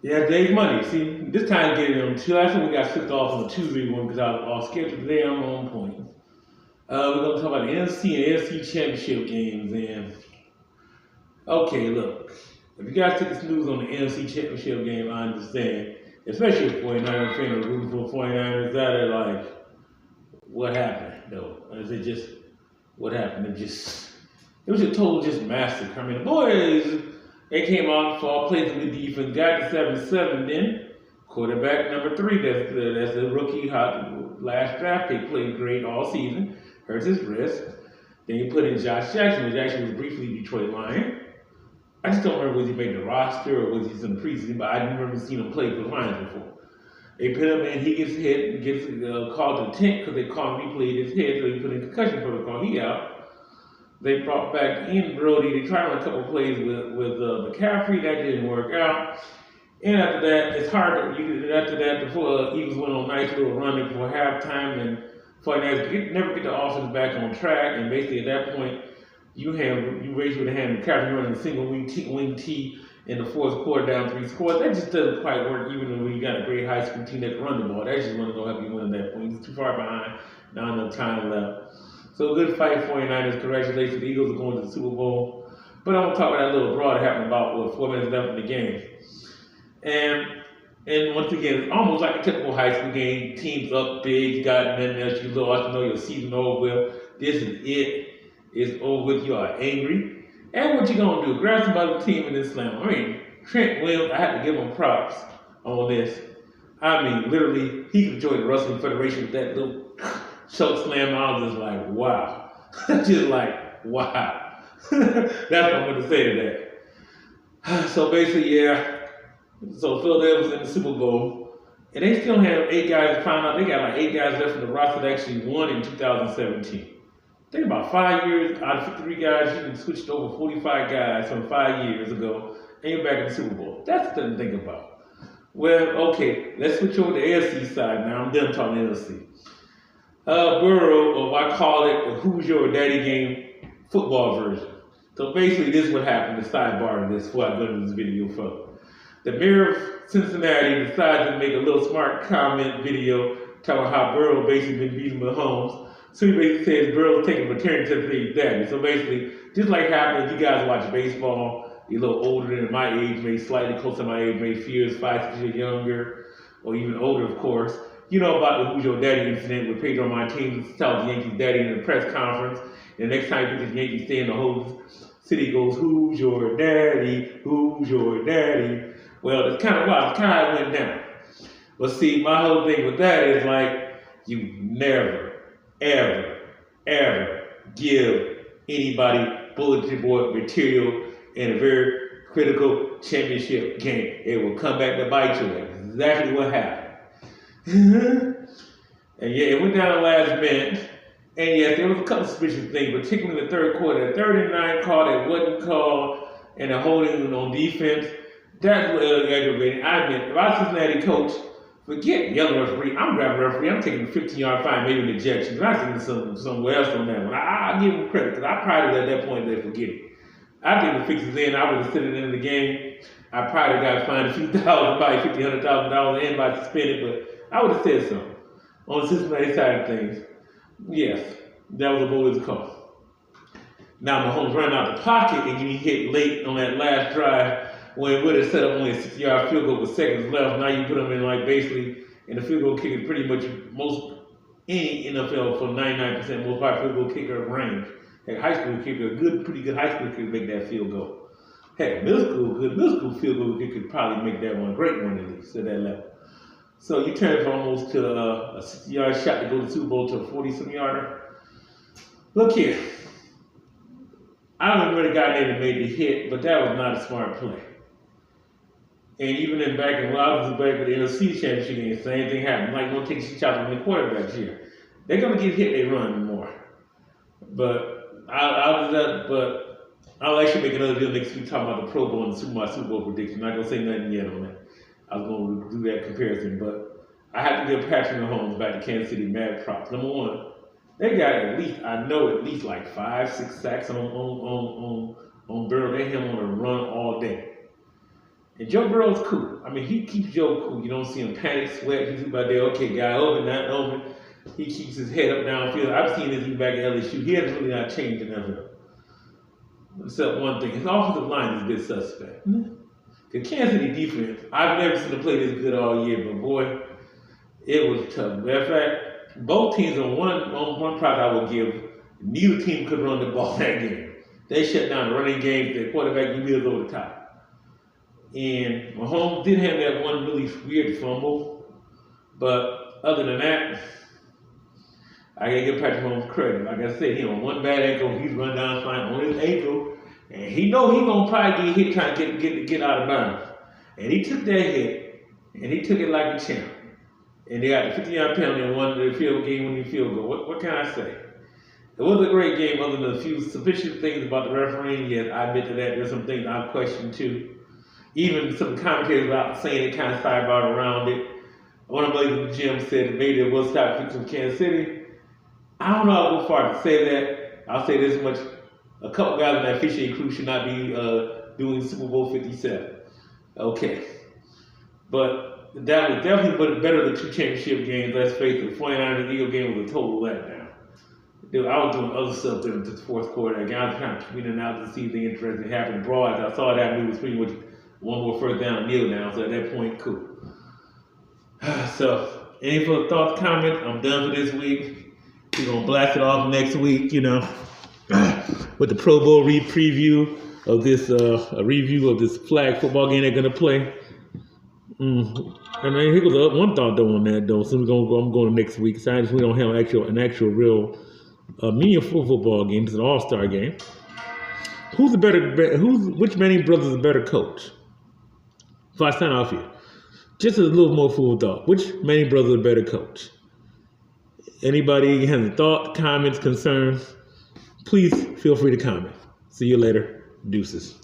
Yeah, Dave's money. See, this time getting them two. Last time we got slipped off on the Tuesday one because I was scheduled today. I'm on point. We're gonna talk about the NFC and AFC championship games. And okay, look, if you guys took the snooze on the NFC championship game, I understand. Especially if 49er fan or rooting for 49ers, that are like, what happened though? Is it just what happened? It was a total just massacre. I mean, the boys, they came out for all plays in the defense, got to 7-7. Then quarterback number 3, that's the rookie, last draft pick, played great all season, hurt his wrist. Then you put in Josh Jackson, which actually was briefly Detroit Lion. I just don't remember was he made the roster or was he some preseason, but I didn't remember seeing him play for the Lions before. They put him in, he gets hit, and gets called to the tent because they called him, he played his head, so he put in concussion protocol, he out. They brought back in Brody. They tried on a couple plays with McCaffrey. That didn't work out. And after that, it's hard. After that, the Eagles went on a nice little run before halftime, and 49ers never get the offense back on track. And basically, at that point, you raise your hand McCaffrey running a single wing T in the fourth quarter down 3 scores. That just doesn't quite work, even when you got a great high school team that can run the ball. That's just going to help you win at that point. He's too far behind. Not enough time left. So good fight, 49ers. Congratulations. The Eagles are going to the Super Bowl. But I'm going to talk about that little draw that happened about 4 minutes left in the game. And once again, it's almost like a typical high school game. Teams up big, you got nothing else. You lost, you know your season over with. This is it. It's over with. You are angry. And what you going to do? Grab some other team in this slam. I mean, Trent Williams, I had to give him props on this. I mean, literally, he could join the Wrestling Federation with that little choke slam. I was just like, wow. Just like, wow. That's what I'm going to say to that. So basically, yeah. So Philadelphia was in the Super Bowl. And they still have 8 guys. Found out they got like 8 guys left in the roster that actually won in 2017. Think about 5 years out of 53 guys, you can switch over 45 guys from 5 years ago, and you're back in the Super Bowl. That's something to think about. Well, okay, let's switch over to the AFC side now. I'm done talking NFC. Burrow, or I call it the Who's Your Daddy game football version. So basically, this is what happened, the sidebar of this, before I go to this video for. The mayor of Cincinnati decided to make a little smart comment video telling how Burrow basically been beating Mahomes. So he basically says Burrow's taking paternity test for his daddy. So basically, just like happened, if you guys watch baseball, you're a little older than my age, maybe slightly closer to my age, maybe a few years, 5 6 years younger, or even older, of course. You know about the Who's Your Daddy incident with Pedro Martinez telling the Yankees daddy in a press conference. And the next time you get the Yankees stay in the whole city goes, Who's your daddy? Who's your daddy? Well, it's kind of wild. It's kind of how it went down. But see, my whole thing with that is like, you never, ever give anybody bulletin board material in a very critical championship game. It will come back to bite you. That's exactly what happened. And yeah, it went down the last minute. And yes, there was a couple suspicious things, particularly in the third quarter. The 3rd and 9 call that wasn't called, and the holding on defense. That's what aggravating. I admit, if I was a Cincinnati coach, forget yelling referee. I'm grabbing referee. I'm taking a 15-yard fine, maybe an ejection. But I'm thinking somewhere else on that one. I give them credit because I probably at that point they forget it. I think the fix is in. I would have sent it into the game. I probably got fined a few thousand, probably $50,000, $100,000 and by suspended, but I would have said something. On the Cincinnati side of things, yes, that was a bullet's call. Now Mahomes ran out the pocket and getting hit late on that last drive when it would have set up only a 60-yard field goal with seconds left. Now you put them in like basically, and the field goal kicker pretty much most any NFL for 99% most popular field goal kicker range. Heck, high school kicker, pretty good high school kicker could make that field goal. Heck, middle school field goal kicker could probably make that one, a great one at least at that level. So you turn it from almost to a 60-yard shot to go to the Super Bowl to a 40-some-yarder. Look here. I don't remember the guy that made the hit, but that was not a smart play. And even in back in I was back at the NFC championship game, the same thing happened. Like, don't take a shot on the quarterbacks here. They're gonna get hit, they run more. But I'll actually make another video next week talking about the Pro Bowl and my Super Bowl prediction. I'm not gonna say nothing yet on that. I was gonna do that comparison, but I have to give Patrick Mahomes back to Kansas City mad props. Number one, they got at least like 5, 6 sacks on Burrow. They had him on a run all day. And Joe Burrow's cool. I mean, he keeps Joe cool. You don't see him panic, sweat. He's about there, okay, guy, open, not open. He keeps his head up downfield. I've seen this even back at LSU. He hasn't really not changed in NFL. Except one thing, his offensive line is a bit suspect. The Kansas City defense, I've never seen them play this good all year, but boy, it was tough. Matter of fact, both teams on one prize I will give, neither team could run the ball that game. They shut down the running game, their quarterback was over the top. And Mahomes did have that one really weird fumble, but other than that, I gotta give Patrick Mahomes credit. Like I said, he on one bad ankle, he's run down fine on his ankle, and he know he gonna probably get hit trying to get out of bounds. And he took that hit, and he took it like a champ. And they got the 50-yard penalty and won the game-winning field goal. What can I say? It was a great game, other than a few sufficient things about the refereeing. Yes, I admit to that. There's some things I've questioned too. Even some commentators out saying it kind of sidebarred around it. One of the Jim said maybe it was stop fixing Kansas City. I don't know how to go far to say that. I'll say this much. A couple guys on that officiating crew should not be doing Super Bowl 57. Okay. But that was definitely better than 2 championship games. Let's face it, the 49ers and Eagle game was a total letdown. Dude, I was doing other stuff during the fourth quarter. Again, I was kind of tweeting out to see the interesting happen. Broad, I saw that move was pretty much one more first down, kneel down. So at that point, cool. So, any further thoughts, comments? I'm done for this week. We're going to blast it off next week, with the Pro Bowl preview of this, a review of this flag football game they're going to play. And then here goes one thought though on that though. So I'm going next week. So we don't have an actual real meaningful football game. It's an all-star game. Which Manning brothers is a better coach? So I sign off here. Just a little more food thought. Which Manning brothers is a better coach? Anybody has a thought, comments, concerns? Please feel free to comment. See you later. Deuces.